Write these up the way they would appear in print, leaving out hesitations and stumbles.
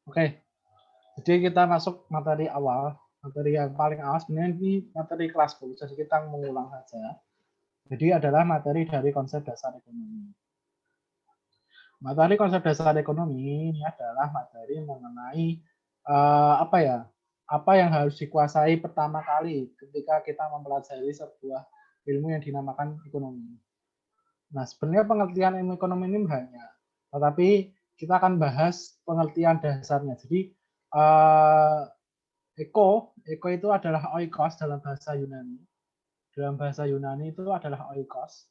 Oke, jadi kita masuk materi awal. Materi yang paling awal sebenarnya ini materi kelas 10, jadi kita mengulang saja. Jadi adalah materi dari konsep dasar ekonomi. Materi konsep dasar ekonomi ini adalah materi mengenai apa yang harus dikuasai pertama kali ketika kita mempelajari sebuah ilmu yang dinamakan ekonomi. Nah, sebenarnya pengertian ilmu ekonomi ini banyak, tetapi kita akan bahas pengertian dasarnya. Jadi Eko itu adalah oikos dalam bahasa Yunani. Dalam bahasa Yunani itu adalah oikos.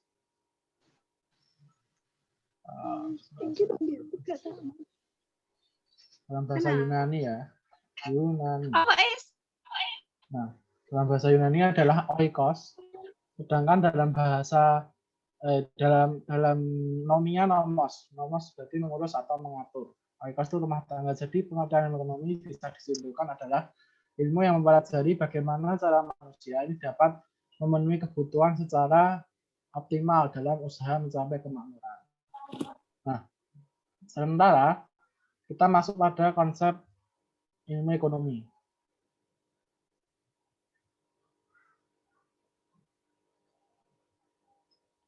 Dalam bahasa Yunani ya. Yunani. Nah, dalam bahasa Yunani adalah oikos. Sedangkan dalam bahasa dalam nominya nomos. Nomos berarti mengurus atau mengatur. Oikos itu rumah tangga. Jadi pengertian ekonomi bisa disimpulkan adalah ilmu yang mempelajari bagaimana cara manusia ini dapat memenuhi kebutuhan secara optimal dalam usaha mencapai kemakmuran. Nah, sementara kita masuk pada konsep ilmu ekonomi.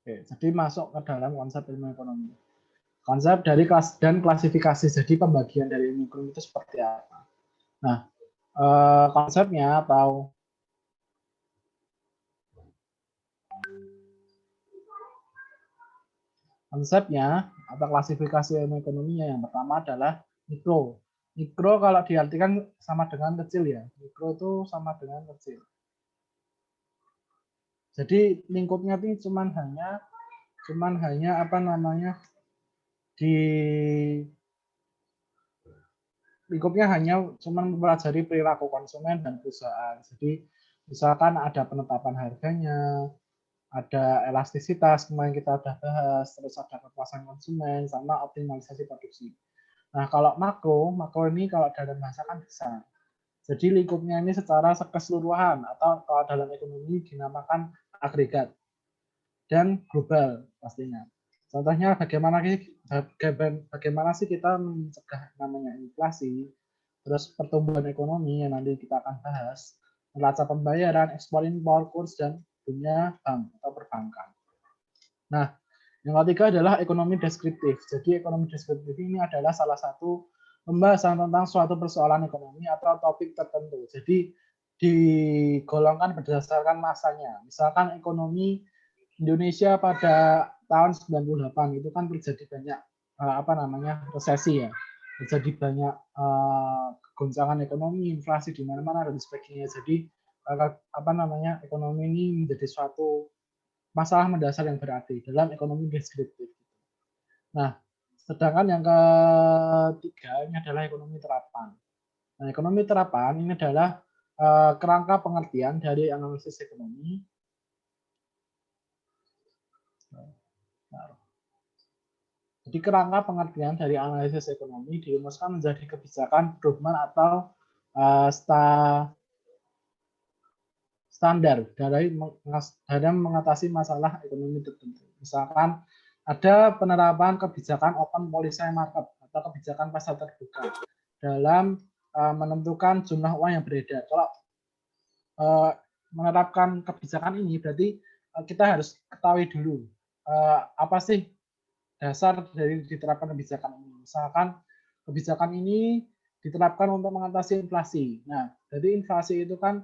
Oke, jadi masuk ke dalam konsep ilmu ekonomi. Konsep dari kelas dan klasifikasi, jadi pembagian dari ilmu ekonomi itu seperti apa. Nah, konsepnya atau klasifikasi ilmu ekonominya yang pertama adalah mikro. Mikro kalau diartikan sama dengan kecil ya. Mikro itu sama dengan kecil. Jadi lingkupnya itu cuman hanya apa namanya di lingkupnya hanya cuman mempelajari perilaku konsumen dan perusahaan. Jadi misalkan ada penetapan harganya, ada elastisitas kemarin kita sudah bahas, terus ada kepuasan konsumen sama optimalisasi produksi. Nah, kalau makro ini kalau dalam bahasa kan besar. Jadi lingkupnya ini secara keseluruhan atau kalau dalam ekonomi dinamakan agregat dan global pastinya. Contohnya bagaimana sih kita mencegah namanya inflasi, terus pertumbuhan ekonomi yang nanti kita akan bahas, neraca pembayaran, ekspor impor, kurs dan dunia bank atau perbankan. Nah, yang ketiga adalah ekonomi deskriptif. Jadi ekonomi deskriptif ini adalah salah satu pembahasan tentang suatu persoalan ekonomi atau topik tertentu. Jadi digolongkan berdasarkan masanya. Misalkan ekonomi Indonesia pada tahun 98 itu kan terjadi banyak resesi ya. Terjadi banyak goncangan ekonomi, inflasi di mana-mana dan sebagainya. Jadi ekonomi ini menjadi suatu masalah mendasar yang berarti dalam ekonomi deskriptif. Nah, sedangkan yang ketiga ini adalah ekonomi terapan. Nah, ekonomi terapan ini adalah kerangka pengertian dari analisis ekonomi. Jadi kerangka pengertian dari analisis ekonomi dirumuskan menjadi kebijakan pedoman atau standar dalam mengatasi masalah ekonomi tertentu. Misalkan ada penerapan kebijakan open policy market atau kebijakan pasar terbuka dalam menentukan jumlah uang yang beredar. Kalau menerapkan kebijakan ini berarti kita harus ketahui dulu apa sih dasar dari diterapkan kebijakan ini. Misalkan kebijakan ini diterapkan untuk mengatasi inflasi. Nah, jadi inflasi itu kan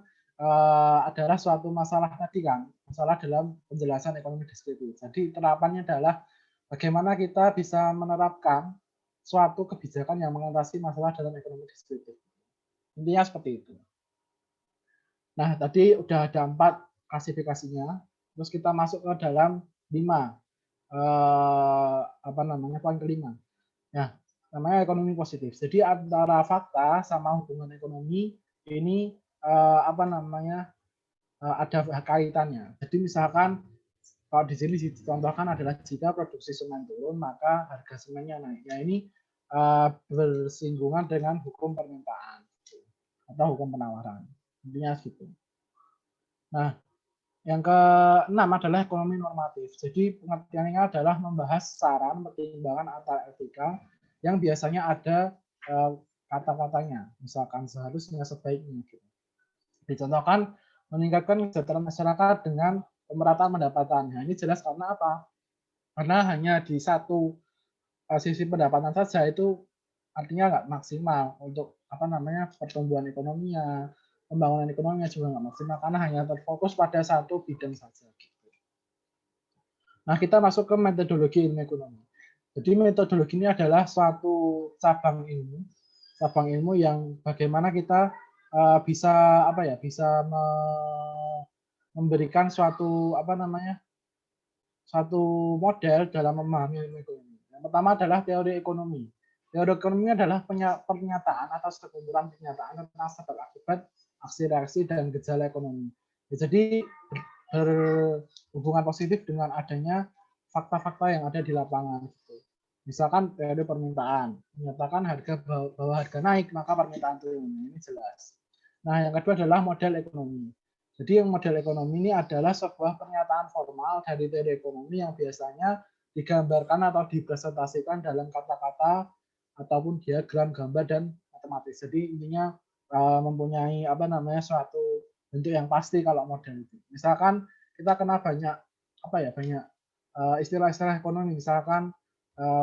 adalah suatu masalah tadi kan, masalah dalam penjelasan ekonomi deskriptif. Jadi terapannya adalah bagaimana kita bisa menerapkan suatu kebijakan yang mengatasi masalah dalam ekonomi deskriptif. Intinya seperti itu. Nah, tadi udah ada 4 klasifikasinya. Terus kita masuk ke dalam 5 poin kelima. Nah, namanya ekonomi positif. Jadi antara fakta sama hubungan ekonomi ini ada kaitannya. Jadi misalkan kalau di sini dicontohkan adalah jika produksi semen turun maka harga semennya naik. Nah, ini bersinggungan dengan hukum permintaan atau hukum penawaran. Intinya gitu. Nah, yang keenam adalah ekonomi normatif. Jadi pengertiannya adalah membahas saran pertimbangan antara etika yang biasanya ada kata-katanya, misalkan seharusnya, sebaiknya gitu. Dicontohkan meningkatkan kesejahteraan masyarakat dengan pemerataan pendapatan. Nah, ini jelas karena apa? Karena hanya di satu sisi pendapatan saja itu artinya nggak maksimal untuk apa namanya pertumbuhan ekonominya, pembangunan ekonominya juga nggak maksimal karena hanya terfokus pada satu bidang saja. Gitu. Nah, kita masuk ke metodologi ilmu ekonomi. Jadi metodologi ini adalah suatu cabang ilmu yang bagaimana kita bisa apa ya, bisa memberikan suatu apa namanya, suatu model dalam memahami ilmu ekonomi. Yang pertama adalah teori ekonomi. Teori ekonomi adalah pernyataan atau sekumpulan pernyataan tentang sebab akibat, aksi reaksi dan gejala ekonomi. Jadi berhubungan positif dengan adanya fakta-fakta yang ada di lapangan. Misalkan teori permintaan, menyatakan bahwa harga naik maka permintaan turun. Ini jelas. Nah, yang kedua adalah model ekonomi. Jadi yang model ekonomi ini adalah sebuah pernyataan formal dari teori ekonomi yang biasanya digambarkan atau dipresentasikan dalam kata-kata ataupun diagram, gambar dan matematis. Jadi intinya mempunyai apa namanya suatu bentuk yang pasti kalau model itu. Misalkan kita kenal banyak apa ya banyak istilah-istilah ekonomi, misalkan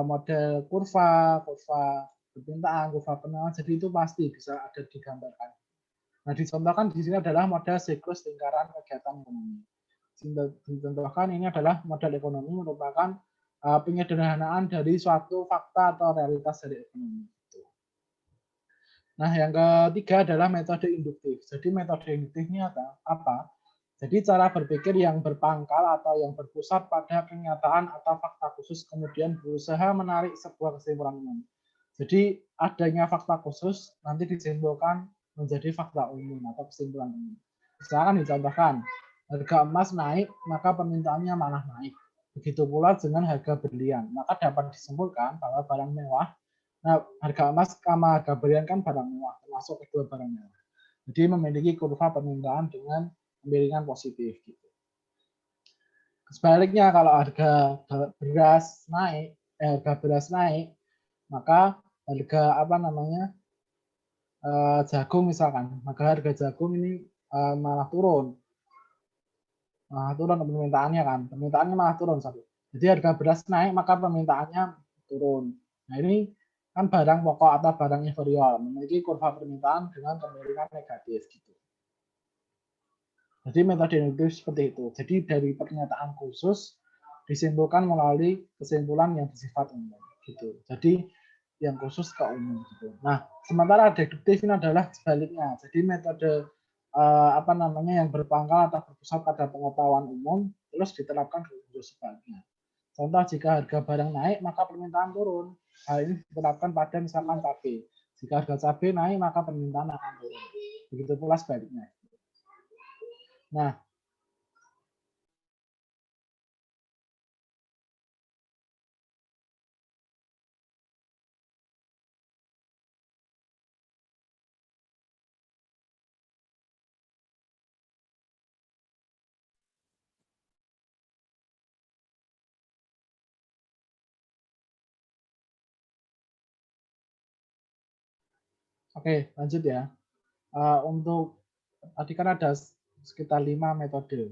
model kurva permintaan, kurva penawaran. Jadi itu pasti bisa ada digambarkan. Nah, dicontohkan di sini adalah model siklus lingkaran kegiatan ekonomi. Dicontohkan ini adalah model ekonomi merupakan penyederhanaan dari suatu fakta atau realitas dari ekonomi. Nah, yang ketiga adalah metode induktif. Jadi metode induktif ini apa? Jadi cara berpikir yang berpangkal atau yang berpusat pada kenyataan atau fakta khusus kemudian berusaha menarik sebuah kesimpulan umum. Jadi adanya fakta khusus nanti disimpulkan menjadi fakta umum atau kesimpulan umum. Misalkan dicontohkan, harga emas naik, maka permintaannya malah naik. Begitu pula dengan harga berlian, maka dapat disimpulkan bahwa barang mewah, nah harga emas sama harga berlian kan barang mewah, termasuk kedua barang mewah. Jadi memiliki kurva permintaan dengan kemiringan positif. Gitu. Sebaliknya kalau harga beras naik, maka harga apa namanya jagung misalkan, maka harga jagung ini malah turun permintaannya kan, permintaannya malah turun satu. Jadi harga beras naik maka permintaannya turun. Nah ini kan barang pokok atau barang inferior memiliki kurva permintaan dengan kemiringan negatif gitu. Jadi metode induktif seperti itu. Jadi dari pernyataan khusus disimpulkan melalui kesimpulan yang bersifat umum gitu. Jadi yang khusus ke umum gitu. Nah, sementara deduktif ini adalah sebaliknya. Jadi metode apa namanya yang berpangkal atau berpusat pada pengetahuan umum terus diterapkan ke khusus sebaliknya. Contoh jika harga barang naik maka permintaan turun. Hal ini diterapkan pada misalkan cabai. Jika harga cabai naik maka permintaan akan turun. Begitu pula sebaliknya. Nah, oke, lanjut ya. Untuk tadi kan ada sekitar 5 metode.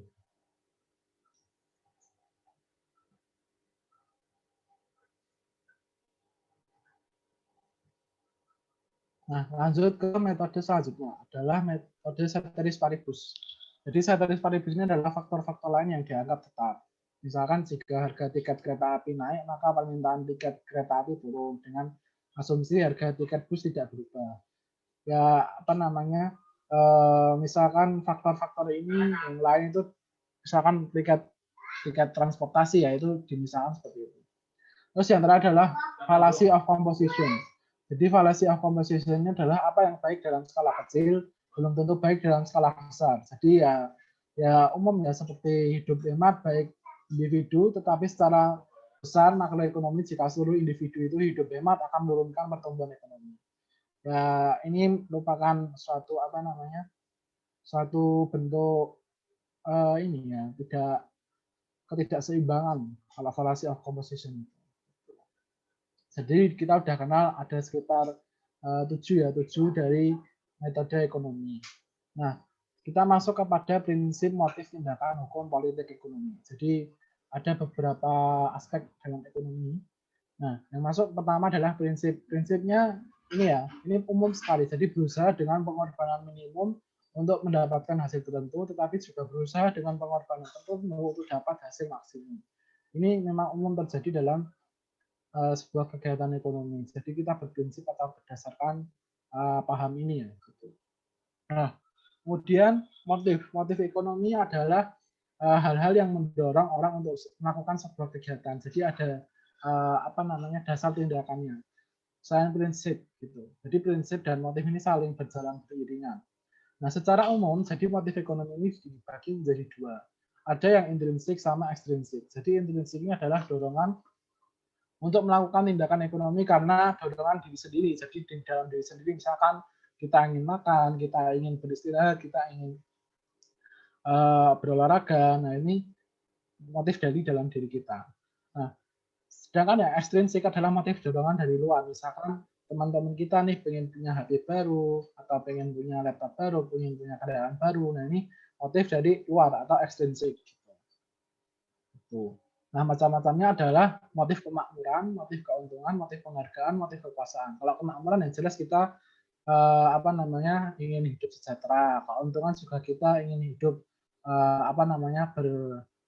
Nah, lanjut ke metode selanjutnya adalah metode ceteris paribus. Jadi ceteris paribus ini adalah faktor-faktor lain yang dianggap tetap. Misalkan jika harga tiket kereta api naik, maka permintaan tiket kereta api turun dengan asumsi harga tiket bus tidak berubah. Ya, apa namanya? Misalkan faktor-faktor ini yang lain itu misalkan tiket transportasi ya itu dimisalkan seperti itu. Terus yang terakhir adalah fallacy of composition. Jadi fallacy of composition ini adalah apa yang baik dalam skala kecil belum tentu baik dalam skala besar. Jadi ya umum ya seperti hidup hemat baik individu, tetapi secara besar makroekonomi jika seluruh individu itu hidup hemat akan menurunkan pertumbuhan ekonomi. Ya ini merupakan suatu apa namanya suatu bentuk ini ya ketidakseimbangan kalau fallacy of composition. Jadi kita udah kenal ada sekitar tujuh dari metode ekonomi. Nah, kita masuk kepada prinsip motif tindakan hukum politik ekonomi. Jadi ada beberapa aspek dalam ekonomi. Nah, yang masuk pertama adalah prinsipnya ini ya, ini umum sekali. Jadi berusaha dengan pengorbanan minimum untuk mendapatkan hasil tertentu, tetapi juga berusaha dengan pengorbanan tertentu untuk dapat hasil maksimum. Ini memang umum terjadi dalam sebuah kegiatan ekonomi. Jadi kita berprinsip atau berdasarkan paham ini ya. Gitu. Nah, kemudian motif ekonomi adalah hal-hal yang mendorong orang untuk melakukan sebuah kegiatan. Jadi ada dasar tindakannya. Selain prinsip gitu. Jadi prinsip dan motif ini saling berjalan beriringan. Nah, secara umum jadi motif ekonomi ini dibagi menjadi dua. Ada yang intrinsik sama ekstrinsik. Jadi intrinsik ini adalah dorongan untuk melakukan tindakan ekonomi karena dorongan diri sendiri. Jadi di dalam diri sendiri misalkan kita ingin makan, kita ingin beristirahat, kita ingin berolahraga. Nah, ini motif dari dalam diri kita. Nah, sedangkan yang ekstrinsik adalah motif dorongan dari luar. Misalkan teman-teman kita nih pengen punya HP baru, atau pengen punya laptop baru, pengen punya kendaraan baru. Nah, ini motif dari luar atau ekstrinsik. Gitu. Nah, macam-macamnya adalah motif kemakmuran, motif keuntungan, motif penghargaan, motif kekuasaan. Kalau kemakmuran yang jelas kita ingin hidup sejahtera. Keuntungan juga kita ingin hidup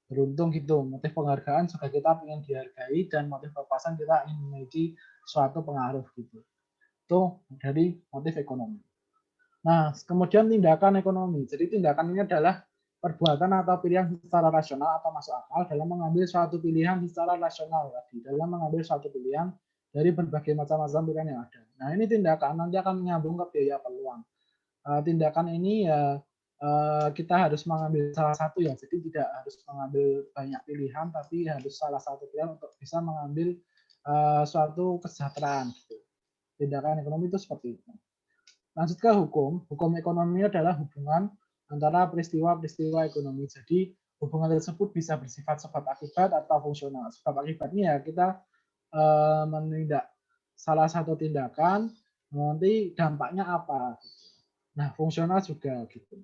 beruntung gitu. Motif penghargaan juga kita ingin dihargai, dan motif kekuasaan kita ingin memiliki suatu pengaruh gitu. Itu dari motif ekonomi. Nah, kemudian tindakan ekonomi. Jadi tindakan ini adalah perbuatan atau pilihan secara rasional atau masuk akal dalam mengambil suatu pilihan secara rasional tadi, dalam mengambil suatu pilihan dari berbagai macam-macam pilihan yang ada. Nah, ini tindakan nanti akan menyambung ke biaya peluang. Tindakan ini ya kita harus mengambil salah satu ya, jadi tidak harus mengambil banyak pilihan, tapi harus salah satu pilihan untuk bisa mengambil suatu kesejahteraan. Gitu. Tindakan ekonomi itu seperti itu. Lanjut ke hukum. Hukum ekonomi adalah hubungan antara peristiwa-peristiwa ekonomi. Jadi hubungan tersebut bisa bersifat sebab akibat atau fungsional. Sebab akibatnya ya kita menindak salah satu tindakan, nanti dampaknya apa. Nah, fungsional juga gitu.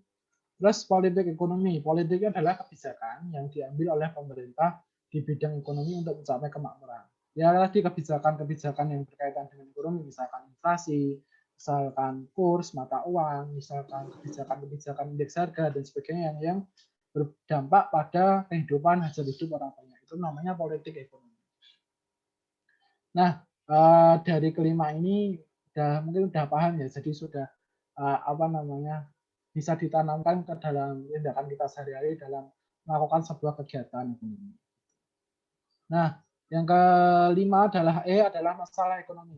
Terus politik ekonomi. Politik adalah kebijakan yang diambil oleh pemerintah di bidang ekonomi untuk mencapai kemakmuran. Ya, tadi kebijakan-kebijakan yang berkaitan dengan ekonomi, misalkan inflasi, misalkan kurs mata uang, misalkan kebijakan-kebijakan indeks harga dan sebagainya yang berdampak pada kehidupan hasil hidup orang banyak. Itu namanya politik ekonomi. Nah, dari kelima ini mungkin udah paham ya. Jadi sudah bisa ditanamkan ke dalam tindakan kita sehari-hari dalam melakukan sebuah kegiatan. Nah, yang kelima adalah masalah ekonomi.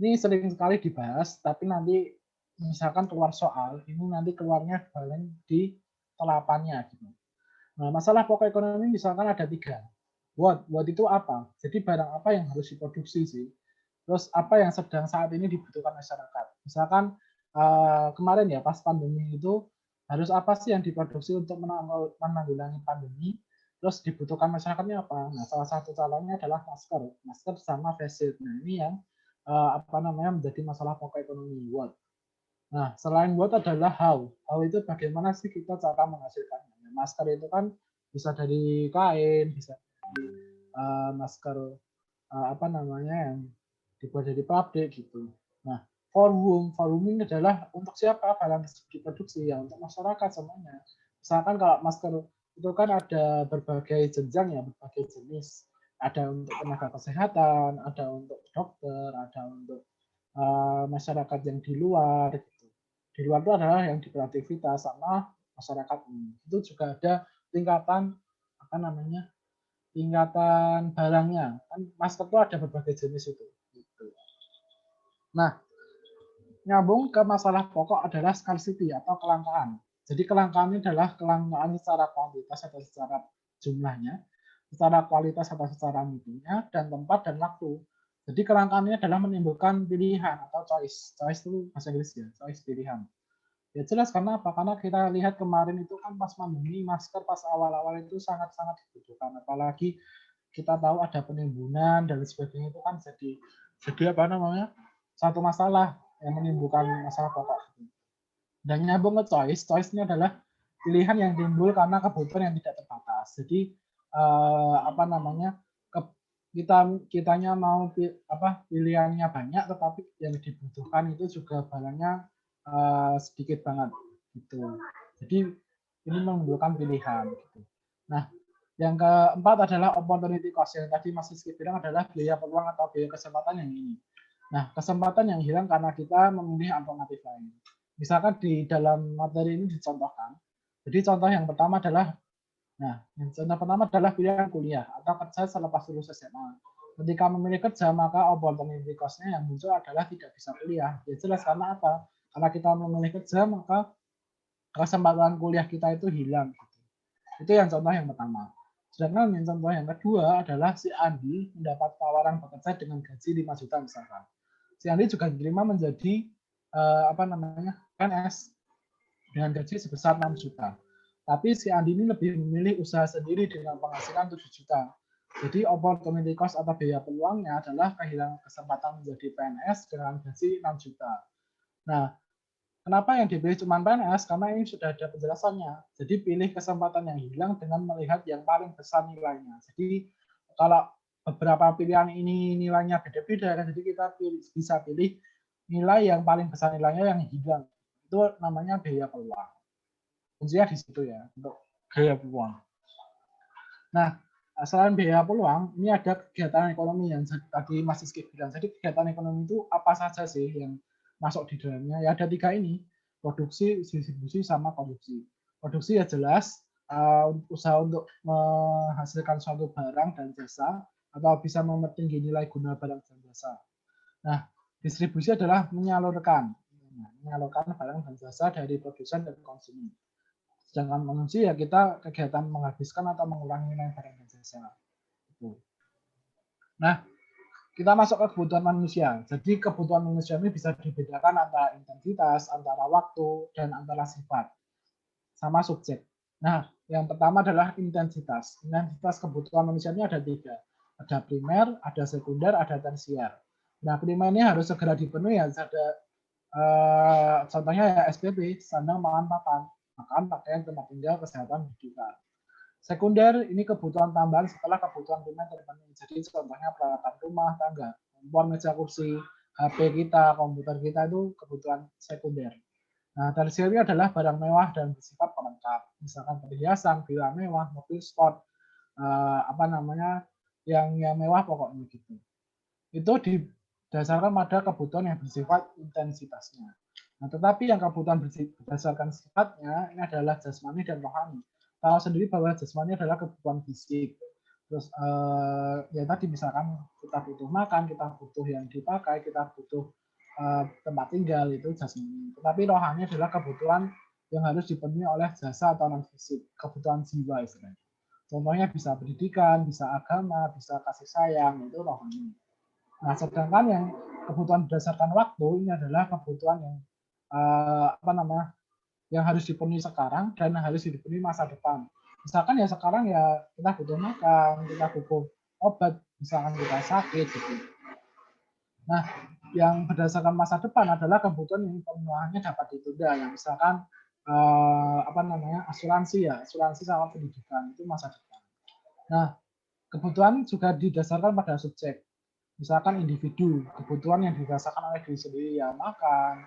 Ini sering sekali dibahas, tapi nanti misalkan keluar soal, ini nanti keluarnya paling di telapannya. Gitu. Nah, masalah pokok ekonomi misalkan ada 3. What itu apa? Jadi barang apa yang harus diproduksi sih? Terus apa yang sedang saat ini dibutuhkan masyarakat? Misalkan kemarin ya pas pandemi itu harus apa sih yang diproduksi untuk menanggulangi pandemi? Terus dibutuhkan masyarakatnya apa? Nah, salah satu caranya adalah masker sama face shield. Nah, ini yang menjadi masalah pokok ekonomi. What? Nah, selain what adalah how. How itu bagaimana sih kita cara menghasilkannya? Nah, masker itu kan bisa dari kain, bisa dari masker yang dibuat dari pabrik gitu. Nah, forwarding adalah untuk siapa barang diproduksi ya untuk masyarakat semuanya. Misalkan kalau masker itu kan ada berbagai jenjang ya, berbagai jenis. Ada untuk tenaga kesehatan, ada untuk dokter, ada untuk masyarakat yang di luar. Gitu. Di luar itu adalah yang di kreativitas sama masyarakat umum. Itu juga ada tingkatan tingkatan barangnya. Kan masker itu ada berbagai jenis itu. Gitu. Nah, nyambung ke masalah pokok adalah scarcity atau kelangkaan. Jadi kelangkaan ini adalah kelangkaan secara kuantitas atau secara jumlahnya, secara kualitas atau secara mutunya, dan tempat dan waktu. Jadi kelangkaan ini adalah menimbulkan pilihan atau choice. Choice itu bahasa Inggris ya, choice pilihan. Ya jelas karena apa? Karena kita lihat kemarin itu kan pas pandemi masker pas awal-awal itu sangat-sangat dibutuhkan. Apalagi kita tahu ada penimbunan dan sebagainya itu kan jadi satu masalah yang menimbulkan masalah pokok. Dan nyambung ke choice, choice ini adalah pilihan yang timbul karena kebutuhan yang tidak terbatas. Jadi apa namanya, kitanya mau pilihannya banyak, tetapi yang dibutuhkan itu juga barangnya sedikit banget gitu. Jadi ini menimbulkan pilihan. Gitu. Nah, yang keempat adalah opportunity cost. Yang tadi Mas Rizky bilang adalah biaya peluang atau biaya kesempatan yang ini. Nah, kesempatan yang hilang karena kita memilih alternatif lain. Misalkan di dalam materi ini dicontohkan. Jadi contoh yang pertama adalah, pilihan kuliah atau kerja selepas lulus SMA. Ketika memilih kerja, maka opportunity cost-nya yang muncul adalah tidak bisa kuliah. Ya jelas karena apa? Karena kita memilih kerja, maka kesempatan kuliah kita itu hilang. Itu yang contoh yang pertama. Sedangkan yang contoh yang kedua adalah si Andi mendapat tawaran bekerja dengan gaji 5 juta misalkan. Si Andi juga diterima menjadi PNS dengan gaji sebesar 6 juta. Tapi si Andi ini lebih memilih usaha sendiri dengan penghasilan 7 juta. Jadi opportunity cost atau biaya peluangnya adalah kehilangan kesempatan menjadi PNS dengan gaji 6 juta. Nah, kenapa yang dipilih cuma PNS? Karena ini sudah ada penjelasannya. Jadi pilih kesempatan yang hilang dengan melihat yang paling besar nilainya. Jadi kalau beberapa pilihan ini nilainya beda-beda, jadi kita bisa pilih nilai yang paling besar nilainya yang hilang. Itu namanya biaya peluang. Kuncinya di situ ya, untuk biaya peluang. Nah, selain biaya peluang, ini ada kegiatan ekonomi yang tadi Mas Rizky bilang. Jadi kegiatan ekonomi itu apa saja sih yang masuk di dalamnya? Ya ada 3 ini, produksi, distribusi, sama konsumsi. Produksi ya jelas, usaha untuk menghasilkan suatu barang dan jasa, atau bisa mempertinggi nilai guna barang dan jasa. Nah, distribusi adalah menyalurkan barang dan jasa dari produsen dan konsumen. Sedangkan konsumsi ya kita kegiatan menghabiskan atau mengurangi nilai barang dan jasa. Nah, kita masuk ke kebutuhan manusia. Jadi kebutuhan manusia ini bisa dibedakan antara intensitas, antara waktu, dan antara sifat. Sama subjek. Nah, yang pertama adalah intensitas. Intensitas kebutuhan manusia ini ada 3. Ada primer, ada sekunder, ada tersier. Nah, primer ini harus segera dipenuhi. Ada contohnya ya SPP, sandang, pangan, papan. Makan, pakaian, tempat tinggal, kesehatan, pendidikan. Sekunder ini kebutuhan tambahan setelah kebutuhan primer terpenuhi. Jadi contohnya peralatan rumah tangga, kompor, meja, kursi, HP kita, komputer kita itu kebutuhan sekunder. Nah, tersier adalah barang mewah dan bersifat pelengkap. Misalkan perhiasan, villa mewah, mobil sport, yang mewah pokoknya gitu. Itu didasarkan pada kebutuhan yang bersifat intensitasnya. Nah, tetapi yang kebutuhan berdasarkan sifatnya ini adalah jasmani dan rohani. Tahu sendiri bahwa jasmani adalah kebutuhan fisik. Terus ya tadi misalkan kita butuh makan, kita butuh yang dipakai, kita butuh tempat tinggal, itu jasmani. Tetapi rohani adalah kebutuhan yang harus dipenuhi oleh jasa atau non fisik, kebutuhan jiwa istilahnya. Contohnya bisa pendidikan, bisa agama, bisa kasih sayang, itu rohani. Nah, sedangkan yang kebutuhan berdasarkan waktu ini adalah kebutuhan yang yang harus dipenuhi sekarang dan harus dipenuhi masa depan. Misalkan ya sekarang ya kita butuh makan, kita butuh obat, misalkan kita sakit gitu. Nah, yang berdasarkan masa depan adalah kebutuhan yang pemenuhannya dapat ditunda. Ya, misalkan asuransi sama pendidikan itu masa depan. Nah, kebutuhan juga didasarkan pada subjek. Misalkan individu, kebutuhan yang dirasakan oleh diri sendiri ya makan,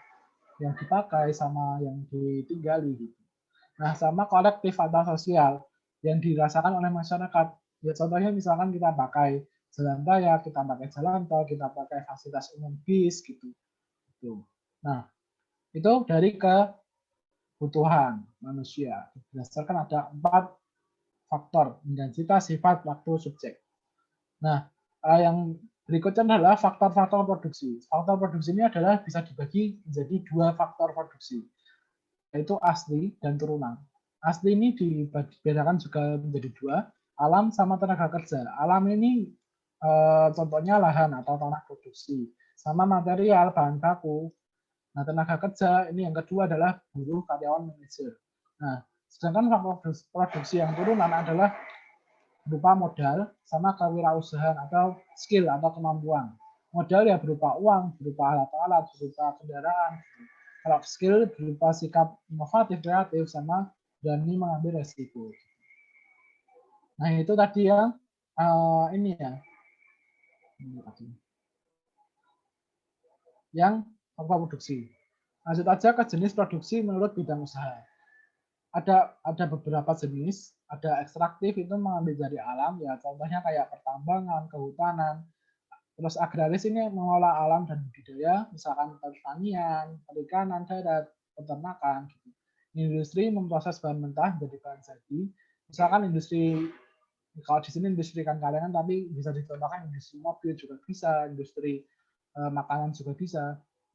yang dipakai sama yang ditinggali gitu. Nah, sama kolektif atau sosial yang dirasakan oleh masyarakat. Ya contohnya misalkan kita pakai jalan raya, kita pakai jalan tol, kita pakai fasilitas umum bis gitu. Nah, itu dari kebutuhan manusia. Berdasarkan ada 4 faktor, intensitas, sifat, waktu, subjek. Nah, yang berikutnya adalah faktor-faktor produksi. Faktor produksi ini adalah bisa dibagi menjadi 2 faktor produksi, yaitu asli dan turunan. Asli ini dibedakan juga menjadi 2, alam sama tenaga kerja. Alam ini contohnya lahan atau tanah produksi, sama material, bahan baku. Nah, tenaga kerja ini yang kedua adalah buruh, karyawan, manajer. Nah, sedangkan faktor produksi yang turunan adalah berupa modal sama kewirausahaan atau skill atau kemampuan. Modal ya berupa uang, berupa alat-alat, berupa kendaraan. Kalau skill berupa sikap inovatif, kreatif, sama berani mengambil resiko. Nah itu tadi yang ini ya, yang faktor produksi. Lanjut aja ke jenis produksi menurut bidang usaha. Ada beberapa jenis, ada ekstraktif itu mengambil dari alam, ya contohnya kayak pertambangan, kehutanan. Terus agraris ini mengolah alam dan budidaya, misalkan pertanian, perikanan darat, peternakan. Gitu. Industri memproses bahan mentah menjadi bahan jadi, misalkan industri, kalau di sini industri ikan kalengan, tapi bisa dicontohkan industri mobil juga bisa, industri makanan juga bisa.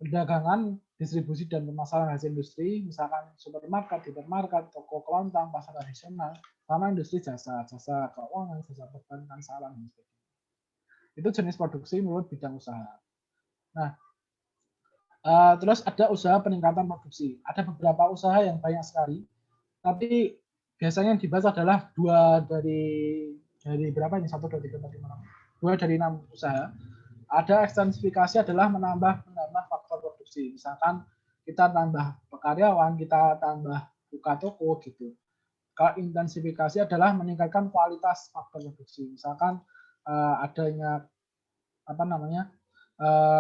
Perdagangan, distribusi dan pemasaran hasil industri, misalkan supermarket, hipermarket, toko kelontong, pasar tradisional, sama industri jasa, jasa keuangan, jasa perbankan, salam, dan sebagainya. Itu jenis produksi menurut bidang usaha. Nah, terus ada usaha peningkatan produksi. Ada beberapa usaha yang banyak sekali, tapi biasanya yang dibahas adalah dua dari berapa ini? 1, 2, 3, 4, 5, 6. 2 dari 6 usaha. Ada ekstensifikasi adalah menambah faktor produksi. Misalkan kita tambah karyawan, kita tambah buka toko gitu. Kalau intensifikasi adalah meningkatkan kualitas faktor produksi. Misalkan adanya apa namanya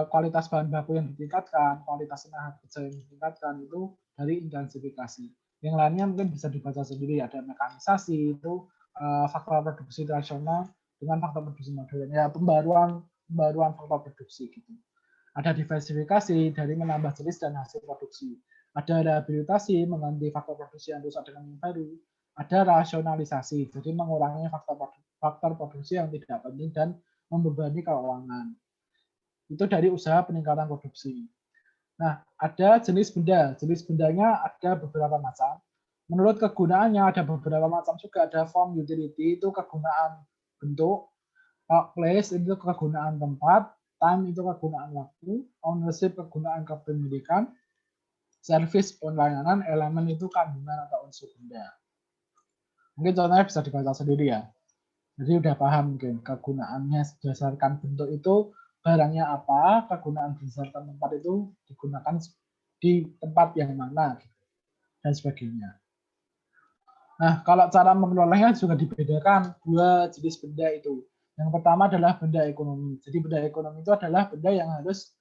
kualitas bahan baku yang ditingkatkan, kualitas tenaga kerja yang ditingkatkan, itu dari intensifikasi. Yang lainnya mungkin bisa dibaca sendiri, ada mekanisasi, itu faktor produksi tradisional dengan faktor produksi modern, ya pembaruan faktor produksi gitu. Ada diversifikasi dari menambah jenis dan hasil produksi. Ada rehabilitasi mengganti faktor produksi yang rusak dengan yang baru. Ada rasionalisasi, jadi mengurangi faktor produksi yang tidak penting dan membebani keuangan. Itu dari usaha peningkatan produksi. Nah, ada jenis benda. Jenis bendanya ada beberapa macam. Menurut kegunaannya ada beberapa macam juga. Ada form utility, itu kegunaan bentuk. Place itu kegunaan tempat. Time itu kegunaan waktu. Ownership kegunaan kepemilikan. Service pelayanan. Elemen itu kandungan atau unsur benda. Mungkin contohnya bisa dibaca sendiri ya. Jadi udah paham mungkin kegunaannya berdasarkan bentuk itu barangnya apa, kegunaan berdasarkan tempat itu digunakan di tempat yang mana gitu, dan sebagainya. Nah, kalau cara memperolehnya juga dibedakan dua jenis benda itu. Yang pertama adalah benda ekonomi. Jadi benda ekonomi itu adalah benda yang harus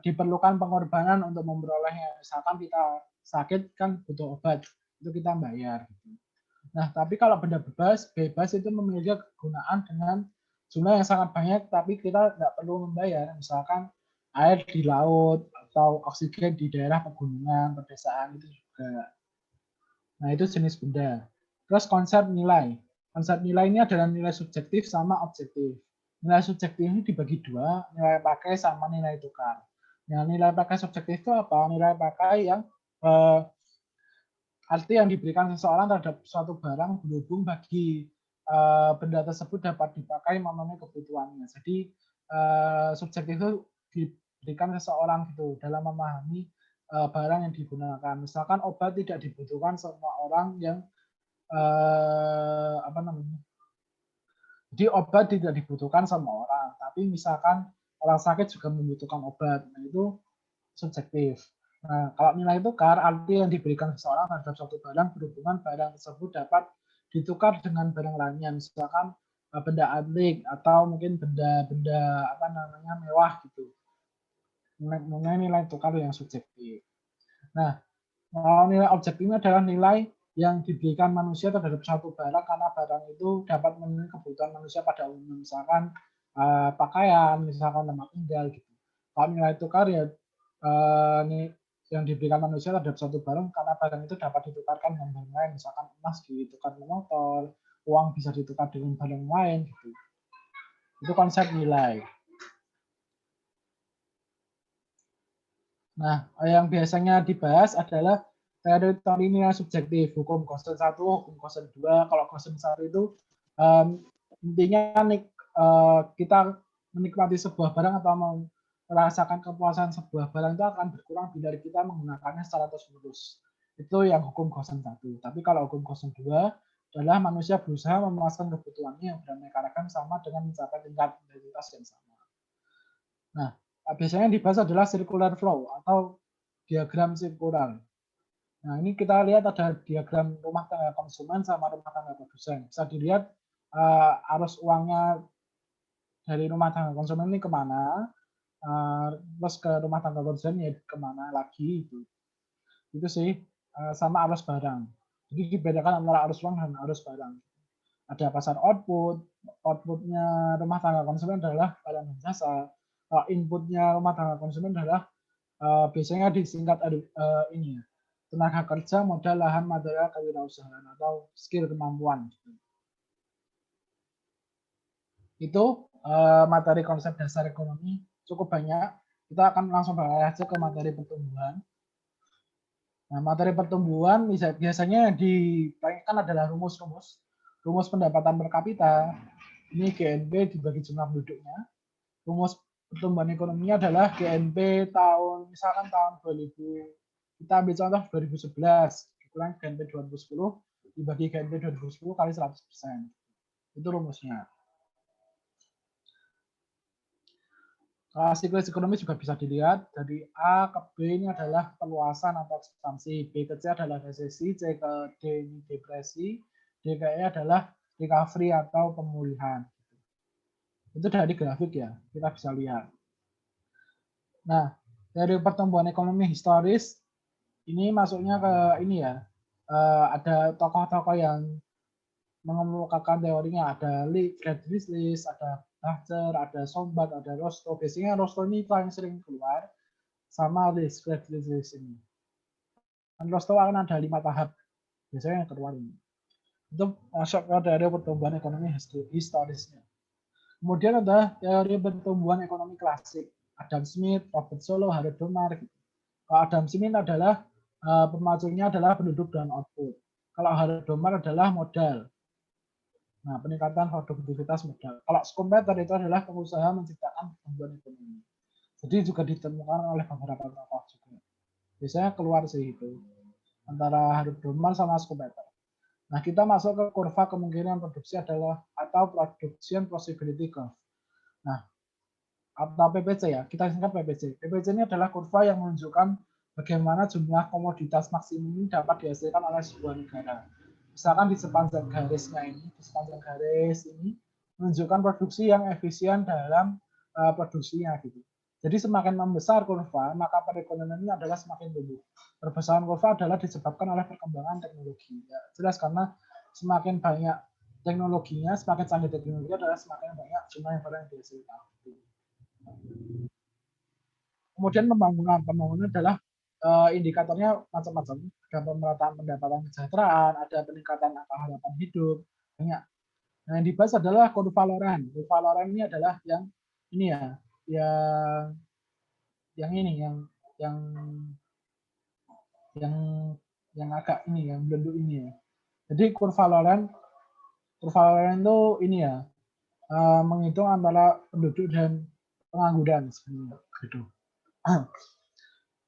diperlukan pengorbanan untuk memperolehnya. Misalkan kita sakit kan butuh obat, itu kita bayar. Gitu. Nah, tapi kalau benda bebas itu memiliki kegunaan dengan jumlah yang sangat banyak, tapi kita nggak perlu membayar. Misalkan air di laut atau oksigen di daerah pegunungan, pedesaan itu juga. Nah, itu jenis benda. Terus konsep nilai. Konsep nilai ini adalah nilai subjektif sama objektif. Nilai subjektif ini dibagi dua, nilai pakai sama nilai tukar. Nah, nilai pakai subjektif itu apa? Nilai pakai yang arti yang diberikan seseorang terhadap suatu barang berhubung bagi benda tersebut dapat dipakai memenuhi kebutuhannya. Jadi subjektif itu diberikan seseorang gitu dalam memahami barang yang digunakan. Misalkan obat tidak dibutuhkan semua orang yang apa namanya. Jadi obat tidak dibutuhkan sama orang, tapi misalkan orang sakit juga membutuhkan obat. Nah, itu subjektif. Nah, kalau nilai tukar, arti yang diberikan seseorang terhadap suatu barang berhubungan barang tersebut dapat ditukar dengan barang lainnya, misalkan benda antik atau mungkin benda-benda apa namanya mewah gitu. Nilai tukar yang subjektif. Nah, nilai objektif ini adalah nilai yang diberikan manusia terhadap suatu barang karena barang itu dapat memenuhi kebutuhan manusia pada umumnya, misalkan pakaian, misalkan tempat tinggal gitu. Kalau nilai tukar ya yang diberikan manusia terhadap suatu barang karena barang itu dapat ditukarkan dengan barang lain, misalkan emas ditukar dengan motor, uang bisa ditukar dengan barang lain gitu. Itu konsep nilai. Nah, yang biasanya dibahas adalah teori nilai subjektif, hukum Gaussian 1, hukum Gaussian 2. Kalau Gaussian 1 itu intinya kita menikmati sebuah barang atau merasakan kepuasan sebuah barang itu akan berkurang bila kita menggunakannya secara terus-menerus. Itu yang hukum Gaussian 1. Tapi kalau hukum Gaussian 2 adalah manusia berusaha memuaskan kebutuhannya yang beraneka ragam sama dengan mencapai tingkat identitas yang sama. Nah, biasanya yang dibahas adalah circular flow atau diagram sirkular. Nah, ini kita lihat ada diagram rumah tangga konsumen sama rumah tangga produsen. Bisa dilihat arus uangnya dari rumah tangga konsumen ini kemana, terus ke rumah tangga produsen ya kemana lagi itu. Itu sih sama arus barang. Jadi dibedakan antara arus uang dan arus barang. Ada pasar output, outputnya rumah tangga konsumen adalah barang dan jasa. Inputnya rumah tangga konsumen adalah biasanya disingkat ini ya, tenaga kerja, modal, lahan, material, kewirausahaan atau skill kemampuan. Itu materi konsep dasar ekonomi cukup banyak. Kita akan langsung beralih aja ke materi pertumbuhan. Nah, materi pertumbuhan biasanya ditanyakan adalah rumus-rumus. Rumus pendapatan per kapita, ini GNP dibagi jumlah penduduknya. Rumus pertumbuhan ekonominya adalah GNP misalkan tahun 2000, kita ambil contoh 2011, dikurangi GNP 2010, dibagi GNP 2010 kali 100%. Itu rumusnya. Siklus ekonomi juga bisa dilihat dari A ke B ini adalah perluasan atau ekspansi, B ke C adalah resesi, C ke D ini depresi, D ke E adalah recovery atau pemulihan. Itu dari grafik ya, kita bisa lihat. Nah, dari pertumbuhan ekonomi historis, ini masuknya ke ini ya, ada tokoh-tokoh yang mengemukakan teorinya, ada Friedrich List, ada Bacher, ada Sombat, ada Rostow. Biasanya Rostow ini paling sering keluar, sama List, Friedrich List ini. Dan Rostow akan ada 5 tahap, biasanya yang keluar ini. Itu masuk ke teori pertumbuhan ekonomi historisnya. Kemudian ada teori pertumbuhan ekonomi klasik. Adam Smith, Robert Solow, Harold Domar. Kalau Adam Smith adalah pemacunya adalah penduduk dan output. Kalau Harold Domar adalah modal. Nah, peningkatan produktivitas modal. Kalau Schumpeter itu adalah pengusaha menciptakan pertumbuhan ekonomi. Jadi juga ditemukan oleh beberapa tokoh juga. Biasanya keluar sih itu antara Harold Domar sama Schumpeter. Nah, kita masuk ke kurva kemungkinan produksi adalah atau production possibility curve. Nah, atau PPC ya, kita singkat PPC. PPC ini adalah kurva yang menunjukkan bagaimana jumlah komoditas maksimum dapat dihasilkan oleh sebuah negara. Misalkan di sepanjang garisnya ini, di sepanjang garis ini menunjukkan produksi yang efisien dalam produksinya gitu. Jadi semakin membesar kurva, maka perekonomian ini adalah semakin tumbuh. Perbesaran kurva adalah disebabkan oleh perkembangan teknologi. Ya, jelas karena semakin banyak teknologinya, semakin canggih teknologi adalah semakin banyak jumlah yang barang yang dihasilkan. Kemudian pembangunan adalah indikatornya macam-macam. Ada pemerataan pendapatan kesejahteraan, ada peningkatan angka harapan hidup, banyak. Nah, yang dibahas adalah kurva Loren. Kurva Loren ini adalah yang ini ya, yang ini, yang agak ini, yang belenduk ini ya. Jadi kurva Loren itu ini ya, menghitung antara penduduk dan pengangguran sebenarnya gitu.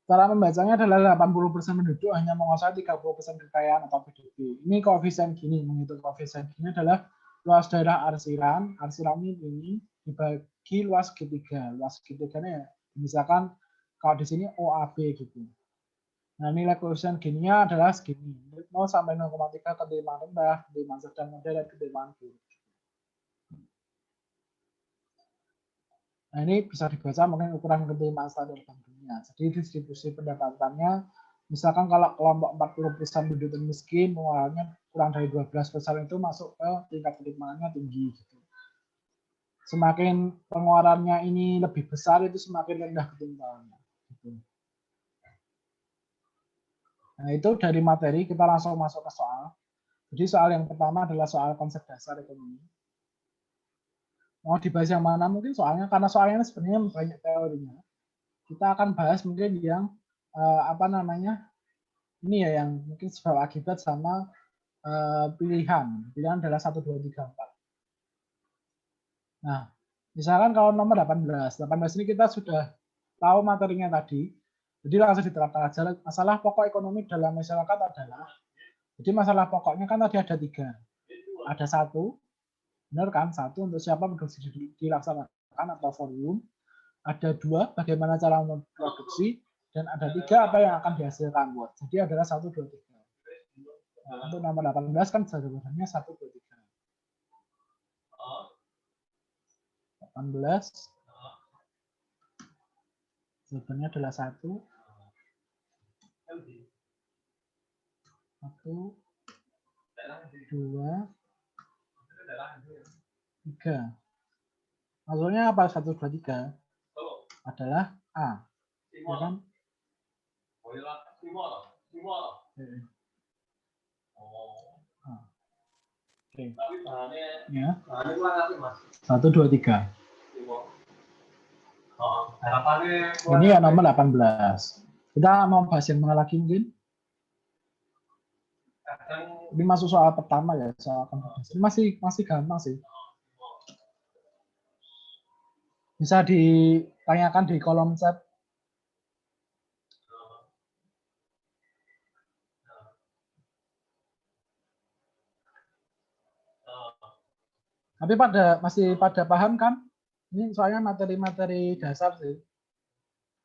Cara membacanya adalah 80% penduduk hanya menguasai 30% kekayaan atau PDB. Ini koefisien gini, menghitung koefisien gini adalah luas daerah arsiran. Arsiran ini dibagi luas segitiga. Luas segitiganya ya, misalkan kalau di sini OAB gitu. Nah, nilai koefisien gininya adalah segini. 0 sampai 0,3 ketimpangan rendah, ketimpangan sedang moderat, ketimpangan buruk. Nah, ini bisa dibaca mungkin ukuran ketimpangan standar Bank Dunia. Jadi distribusi pendapatannya, misalkan kalau kelompok 40% penduduk miskin, pengeluarannya kurang dari 12% itu masuk ke tingkat ketimpangannya tinggi. Gitu. Semakin pengeluarannya ini lebih besar, itu semakin rendah ketimpangannya. Gitu. Nah, itu dari materi, kita langsung masuk ke soal. Jadi soal yang pertama adalah soal konsep dasar ekonomi. Mau dibahas yang mana mungkin soalnya, karena soalnya sebenarnya banyak teorinya. Kita akan bahas mungkin yang apa namanya, ini ya yang mungkin sebab akibat sama pilihan. Pilihan adalah 1, 2, 3, 4. Nah, misalkan kalau nomor 18 ini kita sudah tahu materinya tadi, jadi langsung diterapkan aja. Masalah pokok ekonomi dalam masyarakat adalah, jadi masalah pokoknya kan tadi ada 3. Ada 1, benar kan? 1 untuk siapa produksi dilaksanakan atau volume. ada 2 bagaimana cara memproduksi, dan ada 3 apa yang akan dihasilkan buat. Jadi adalah 1, 2, 3. Nah, untuk nomor 18 kan jawabannya 1, 2, 3. 18 jawabannya adalah 1, 2, 3. Maksudnya apa 1, 2, 3? Adalah A. Ya kan? Oke. Ya. 1, 2, 3. Ini ya nomor 18. Kita mau bahas yang mana lagi mungkin? Ini masuk soal pertama ya, soal kompetensi. Masih gampang sih. Bisa ditanyakan di kolom chat. Tapi masih pada paham kan? Ini soalnya materi-materi dasar sih.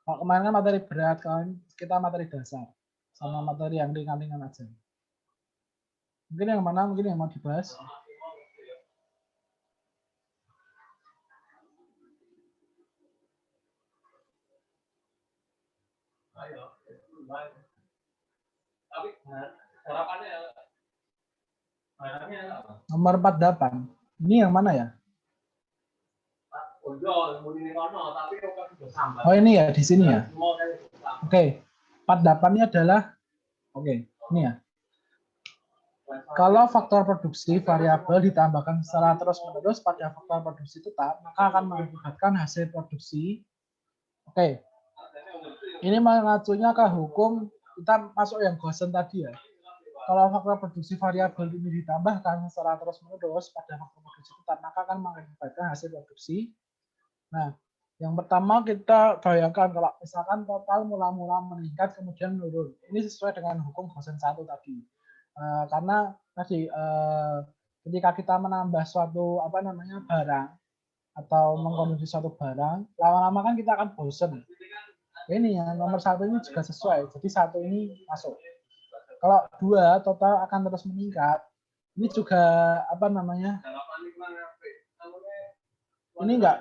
Kalau kemarin kan materi berat kan, kita materi dasar sama materi yang ringan-ringan aja. Mungkin yang mana? Mungkin yang mau dibahas? Nomor 48. Ini yang mana ya? Oh ini ya, di sini ya. Oke. 48 ini adalah, ini ya. Kalau faktor produksi variabel ditambahkan secara terus-menerus pada faktor produksi tetap, maka akan mengakibatkan hasil produksi. Ini mengacunya ke hukum, kita masuk yang Gaussian tadi ya. Kalau faktor produksi variabel ini ditambahkan secara terus-menerus pada faktor produksi tetap, maka akan mengakibatkan hasil produksi. Nah, yang pertama kita bayangkan kalau misalkan total mula-mula meningkat kemudian menurun. Ini sesuai dengan hukum Gaussian 1 tadi. Karena tadi ketika kita menambah suatu barang atau mengkonsumsi suatu barang, lama-lama kan kita akan bosan. Ini yang nomor 1 ini juga sesuai. Jadi 1 ini masuk. Kalau 2 total akan terus meningkat. Ini juga ini enggak,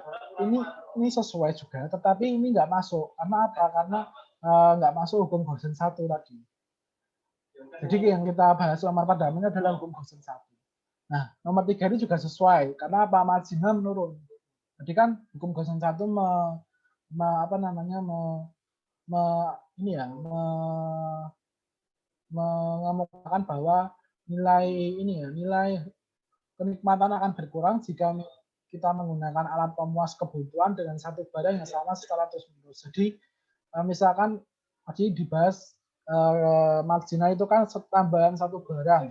ini sesuai juga, tetapi ini enggak masuk. Karena apa? Karena enggak masuk hukum Gaussian 1 tadi. Jadi yang kita bahas nomor 48 ini adalah hukum Gaussian 1. Nah, nomor 3 ini juga sesuai. Karena apa? Marginal menurun. Jadi kan hukum Gaussian 1 mengemukakan bahwa nilai kenikmatan akan berkurang jika kita menggunakan alat pemuas kebutuhan dengan satu barang yang sama secara terus-menerus. Jadi misalkan tadi dibahas marginal itu kan tambahan satu barang.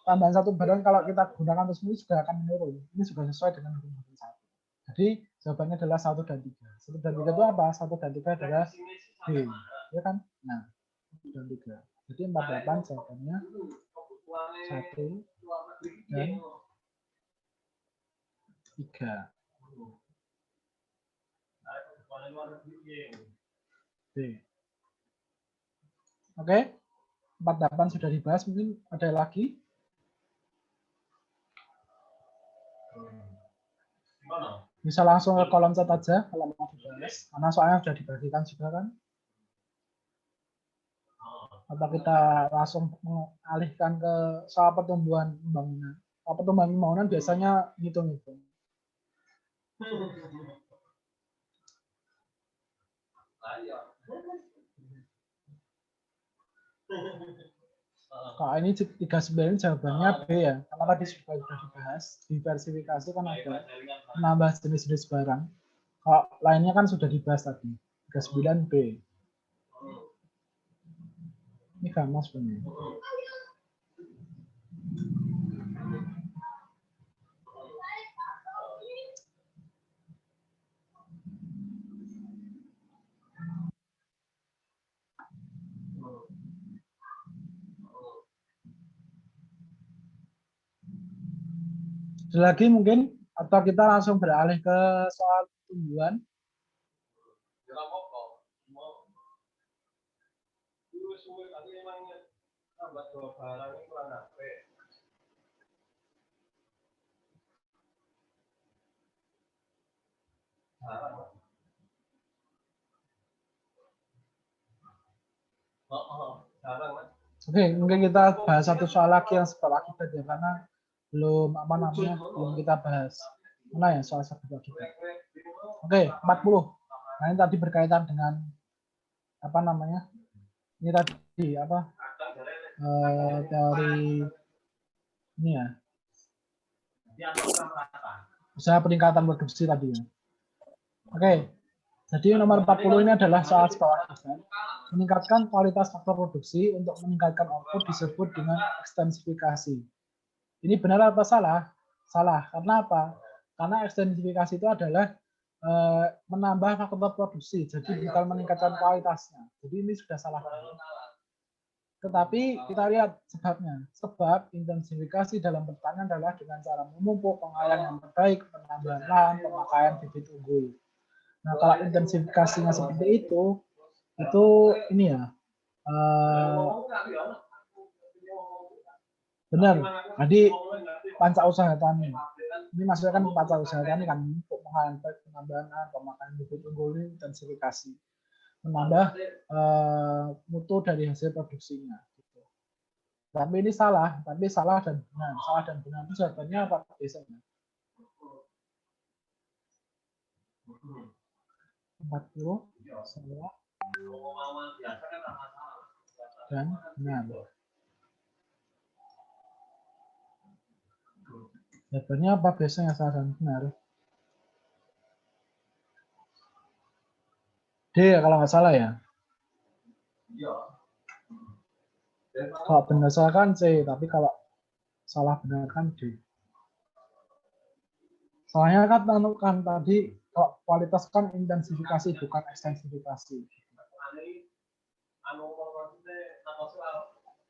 Tambahan satu barang kalau kita gunakan terus-menerus juga akan menurun. Ini juga sesuai dengan hukum Gaussian 1. Jadi jawabannya adalah 1 dan 3. 1 dan 3 itu apa? 1 dan 3 adalah B. Ya kan? Nah, 1 dan 3. Jadi 48 jawabannya 1 dan 3. B. Oke. 48 sudah dibahas, mungkin ada lagi? Bisa langsung ke kolom chat aja kalau mau dibahas, karena soalnya sudah dibagikan juga kan. Atau kita langsung mengalihkan ke soal pertumbuhan pembangunan. Soal pertumbuhan pembangunan biasanya hitung-hitung. Kalau ini 39 jawabannya B ya, karena tadi sudah dibahas, diversifikasi kan ada menambah jenis-jenis barang. Kalau lainnya kan sudah dibahas tadi, 39 B. Ini gampang sebenarnya. Ada lagi mungkin, atau kita langsung beralih ke soal pertumbuhan. Oke, mungkin kita bahas satu soal lagi yang sebab akibat ya, karena belum kita bahas. Mana ya soal sebab akibat? Oke, 40. Nah, ini tadi berkaitan dengan apa namanya? Ini tadi apa? Teori ini ya. Usaha peningkatan produksi tadi ya. Oke. Jadi nomor 40 ini adalah soal sebab akibat. Meningkatkan kualitas faktor produksi untuk meningkatkan output disebut dengan ekstensifikasi. Ini benar apa salah? Salah. Karena apa? Karena ekstensifikasi itu adalah menambah faktor produksi, jadi bukan meningkatkan kualitasnya. Jadi ini sudah salah. Tetapi kita lihat sebabnya. Sebab intensifikasi dalam pertanian adalah dengan cara memupuk, pengairan yang terbaik, penambahan lahan, pemakaian bibit unggul. Nah, kalau intensifikasinya seperti itu ini ya, benar. Jadi panca usaha tani. Ini maksudnya kan panca usaha tani kan untuk penambahan pemakaian bibit unggul ini intensifikasi, menambah mutu dari hasil produksinya. Gitu. Tapi ini salah, dan benar. Salah dan benar itu jawabannya apa biasanya? 40 salah dan benar. Jawabannya apa biasanya salah dan benar? D kalau nggak salah ya. Kalau benar salah kan C, tapi kalau salah benar kan D. Salahnya kan tadi kalau kualitas kan intensifikasi bukan ekstensifikasi.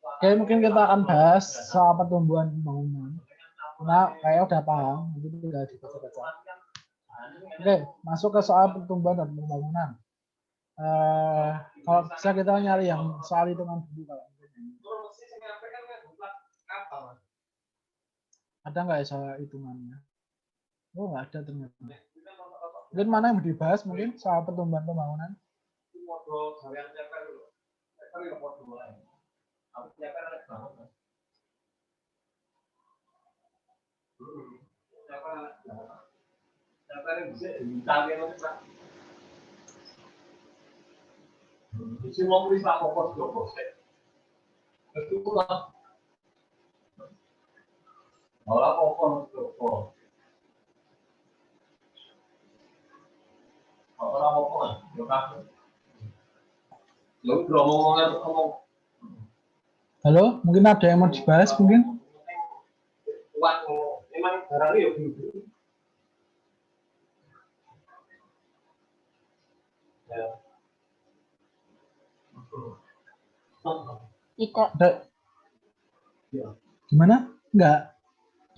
Oke, mungkin kita akan bahas soal pertumbuhan pembangunan. Nah, kayak udah paham, jadi tinggal dibaca-baca. Oke, masuk ke soal pertumbuhan dan pembangunan. Kalau bisa kita nyari yang soal hitungan dulu kalau ada nggak ya soal hitungannya? Oh, nggak ada ternyata. Mungkin mana yang mau dibahas mungkin soal pertumbuhan pembangunan? Halo, mungkin ada yang mau dibahas mungkin? Tidak. Gimana? Enggak.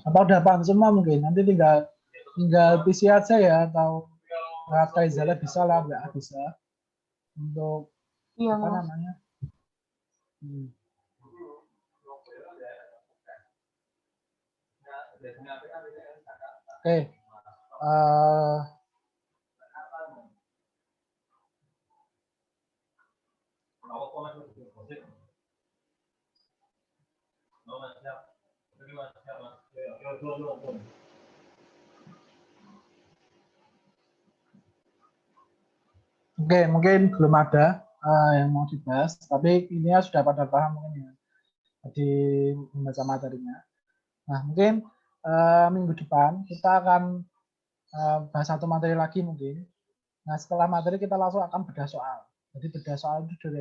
Apa udah paham semua mungkin? Nanti tinggal PC aja ya, atau Kaizala bisa lah, nggak bisa. Untuk Iya, apa Mas. namanya? Oke. Oke, mungkin belum ada yang mau dibahas, tapi ini sudah pada paham mungkin ya di membaca materinya. Nah, mungkin minggu depan kita akan bahas satu materi lagi mungkin. Nah, setelah materi kita langsung akan bedah soal. Jadi bedah soal itu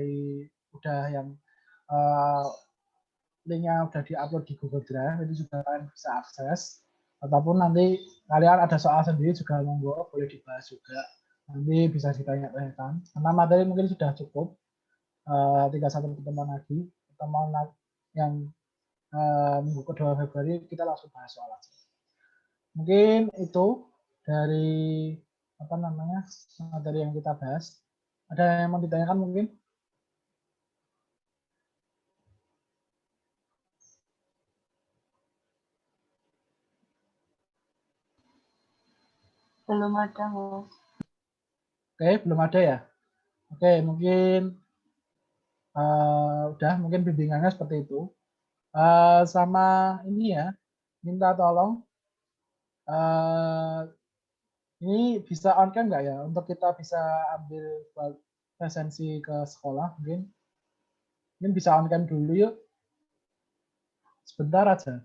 udah yang linknya udah diupload di Google Drive, itu juga kalian bisa akses. Ataupun nanti kalian ada soal sendiri juga monggo, boleh dibahas juga. Nanti bisa ditanya-tanyakan. Karena materi mungkin sudah cukup. Tinggal satu pertemuan lagi. Pertemuan yang minggu kedua Februari kita langsung bahas soal aja. Mungkin itu dari apa namanya materi yang kita bahas. Ada yang mau ditanyakan mungkin? Belum ada, Mas. Oke, belum ada ya? Oke, mungkin udah mungkin bimbingannya seperti itu. Sama ini ya, minta tolong ini bisa on cam nggak ya untuk kita bisa ambil presensi ke sekolah mungkin bisa on cam dulu yuk sebentar aja.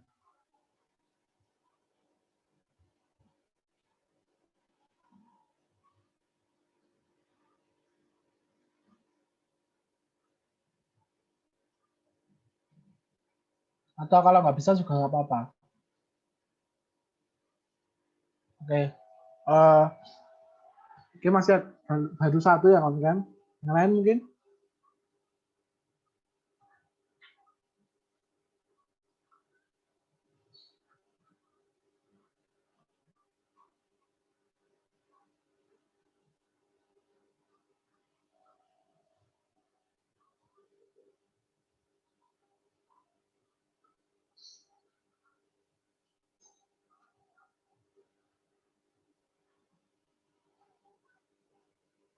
Atau kalau nggak bisa juga nggak apa-apa. Oke. Oke, masih baru satu yang on cam. Yang lain mungkin?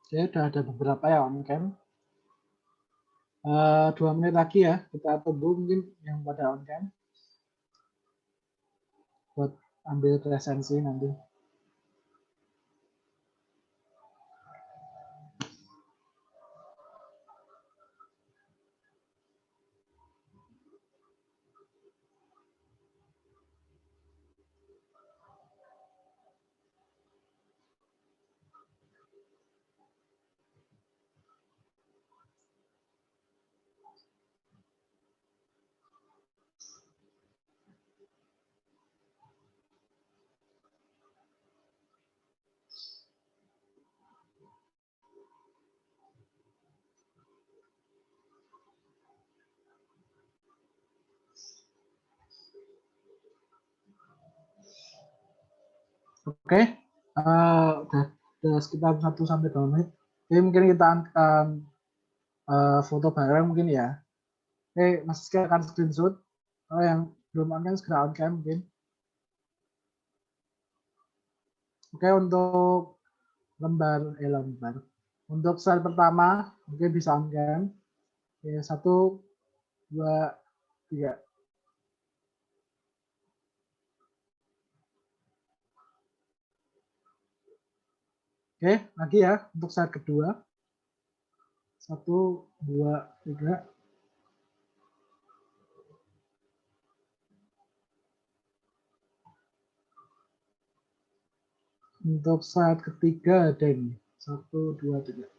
Oke, udah ada beberapa ya on cam. 2 menit lagi ya, kita tunggu mungkin yang pada on cam buat ambil presensi nanti. Oke, udah sekitar 1-2 menit. Jadi mungkin kita akan foto bareng mungkin ya. Oke, Mas Rizky akan screenshot. Kalau yang belum on cam segera on cam mungkin. Oke, untuk lembar. Untuk slide pertama mungkin bisa on cam. Oke, 1, 2, 3. Oke, lagi ya untuk slide kedua. 1, 2, 3. Untuk slide ketiga ada ini. 1, 2, 3.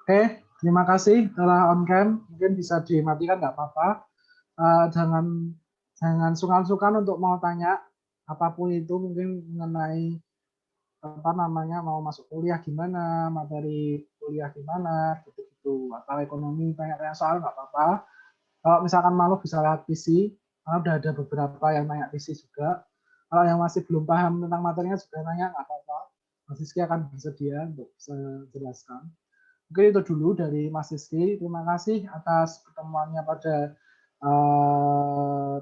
Oke, terima kasih telah on cam. Mungkin bisa dimatikan nggak apa-apa. Jangan sungkan-sungkan untuk mau tanya apapun itu mungkin mengenai mau masuk kuliah gimana, materi kuliah gimana, gitu-gitu. Atau ekonomi, tanya-tanya soal nggak apa-apa. Kalau misalkan malu bisa lihat PC, karena udah ada beberapa yang nanya PC juga. Kalau yang masih belum paham tentang materinya juga nanya nggak apa-apa. Mas Rizky akan bersedia untuk bisa jelaskan. Mungkin itu dulu dari Mas Rizky. Terima kasih atas pertemuannya pada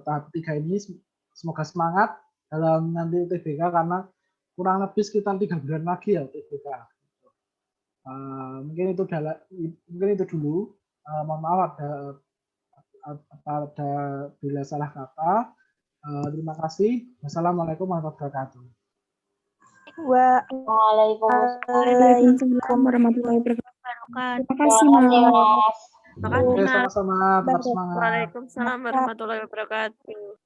tahap 3 ini. Semoga semangat dalam nanti UTBK karena kurang lebih sekitar 3 bulan lagi ya UTBK. Mungkin itu dulu. Mohon maaf ada bila salah kata. Terima kasih. Wassalamualaikum warahmatullahi wabarakatuh. Waalaikumsalam warahmatullahi wabarakatuh. Terima kasih, Mas. Oke, sama-sama. Tetap semangat. Waalaikumsalam warahmatullahi wabarakatuh.